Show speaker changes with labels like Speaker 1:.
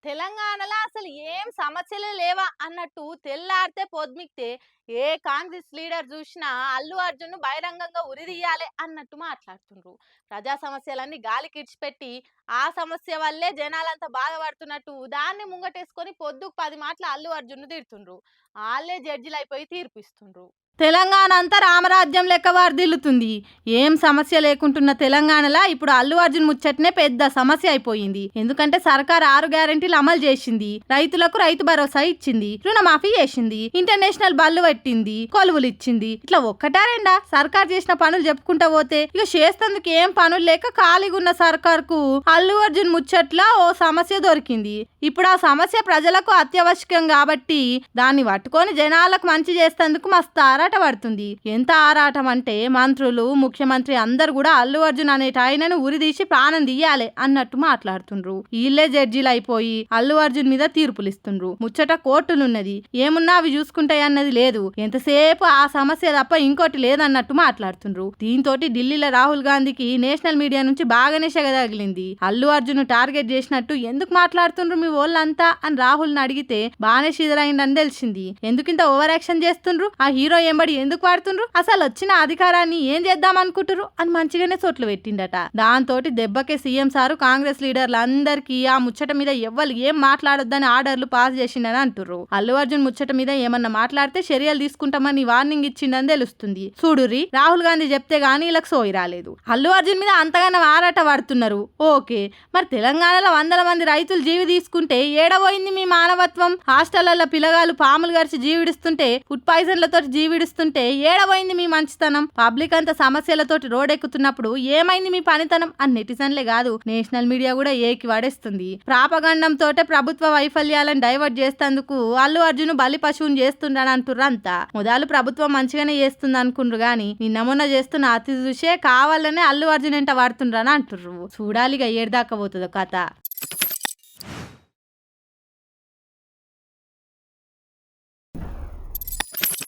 Speaker 1: తెలంగాణలో అసలు ఏం సమస్యలే లేవా అన్నట్టు తెల్లారితే పొద్దుమికితే ఏ కాంగ్రెస్ లీడర్ చూసినా అల్లు అర్జున్ బహిరంగంగా ఉరిదీయాలి అన్నట్టు మాట్లాడుతుండ్రు. ప్రజా సమస్యలన్నీ గాలికి ఇడిచిపెట్టి ఆ సమస్య వల్లే జనాలంతా బాధపడుతున్నట్టు దాన్ని ముంగటేసుకొని పొద్దుకు 10 మాటలు అల్లు అర్జున్ తిడుతుండ్రు. వాళ్ళే జడ్జిలు అయిపోయి తీర్పిస్తుండ్రు. తెలంగాణ అంతా రామరాజ్యం లెక్క వర్ధిల్లుతుంది. ఏం సమస్య లేకుంటున్న తెలంగాణలో ఇప్పుడు అల్లు అర్జున్ ముచ్చటనే పెద్ద సమస్య అయిపోయింది. ఎందుకంటే సర్కార్ 6 గ్యారెంటీలు అమలు చేసింది, రైతులకు రైతు భరోసా ఇచ్చింది, రుణమాఫీ చేసింది, ఇంటర్నేషనల్ బళ్ళు పెట్టింది, కొలువులు ఇచ్చింది. ఇట్లా ఒక్కటా రెండా సర్కార్ చేసిన పనులు చెప్పుకుంటా పోతే ఇక చేస్తేందుకు ఏం పనులు లేక ఖాళీగా ఉన్న సర్కార్ కు అల్లు అర్జున్ ముచ్చట్లా ఓ సమస్య దొరికింది. ఇప్పుడు ఆ సమస్య ప్రజలకు అత్యవశ్యకం కాబట్టి దాన్ని పట్టుకొని జనాలకు మంచి చేస్తేందుకు మస్తు ఆరాట పడుతుంది. ఎంత ఆరాటం అంటే మంత్రులు, ముఖ్యమంత్రి అందరు కూడా అల్లు అర్జున్ అనేట ఆయనను ఉరిదీసి ప్రాణం తీయాలి అన్నట్టు మాట్లాడుతుండ్రు. వీళ్ళే జడ్జీలు అయిపోయి అల్లు అర్జున్ మీద తీర్పులు ఇస్తుండ్రు. ముచ్చట కోర్టులున్నది, ఏమున్నా అవి చూసుకుంటాయి అన్నది లేదు. ఎంతసేపు ఆ సమస్య తప్ప ఇంకోటి లేదన్నట్టు మాట్లాడుతుండ్రు. దీంతో ఢిల్లీలో రాహుల్ గాంధీకి నేషనల్ మీడియా నుంచి బాగానే సెగ తగిలింది. అల్లు అర్జున్ టార్గెట్ చేసినట్టు ఎందుకు మాట్లాడుతుండ్రు మీ వాళ్ళంతా అని రాహుల్ ని అడిగితే బానే షిదరైందని తెలిసింది. ఎందుకింత ఓవర్ యాక్షన్ చేస్తుండ్రు, ఆ హీరో ఎంబడి ఎందుకు వాడుతుండ్రు, అసలు వచ్చిన అధికారాన్ని ఏం చేద్దాం అనుకుంటున్నారు అని మంచిగానే సొట్లు పెట్టిండట. దాంతో దెబ్బకే సీఎం సారు కాంగ్రెస్ లీడర్లు అందరికీ ఆ ముచ్చట మీద ఎవ్వరు ఏం మాట్లాడొద్దని ఆర్డర్లు పాస్ చేసిండని అంటుర్రు. అల్లు అర్జున్ ముచ్చట మీద ఏమన్నా మాట్లాడితే చర్యలు తీసుకుంటామని వార్నింగ్ ఇచ్చిండని తెలుస్తుంది. చూడుర్రి, రాహుల్ గాంధీ చెప్తే గానీ ఇలా సోయి రాలేదు. అల్లు అర్జున్ మీద అంతగానో ఆరాట పడుతున్నారు. ఓకే, మరి తెలంగాణలో 100 మంది రైతులు జీవి తీసుకుంటే ఏడబోయింది మీ మానవత్వం? హాస్టళ్లలో పిల్లగాలు పాములు గరిచి జీవిడిస్తుంటే, ఫుడ్ పాయిజన్లతో జీవిడిస్తుంటే ఏడబోయింది మీ మంచితనం? పబ్లిక్ అంతా సమస్యలతోటి రోడ్డెక్కుతున్నప్పుడు ఏమైంది మీ పనితనం అని నెటిజన్లే కాదు నేషనల్ మీడియా కూడా ఏకి వాడేస్తుంది. ప్రాపగండంతో ప్రభుత్వ వైఫల్యాలను డైవర్ట్ చేస్తేందుకు అల్లు అర్జున్ బలి పశువుని చేస్తుండని అంటుర్రు అంతా. మొదలు ప్రభుత్వం మంచిగానే చేస్తుంది అనుకుండ్రు గాని నిన్న మొన్న చేస్తున్న అతి చూసే కావాలనే అల్లు అర్జున్ ఎంట వాడుతుండ్రని అంటుర్రు. చూడాలిగా ఏడదాకా పోతుందో కథ.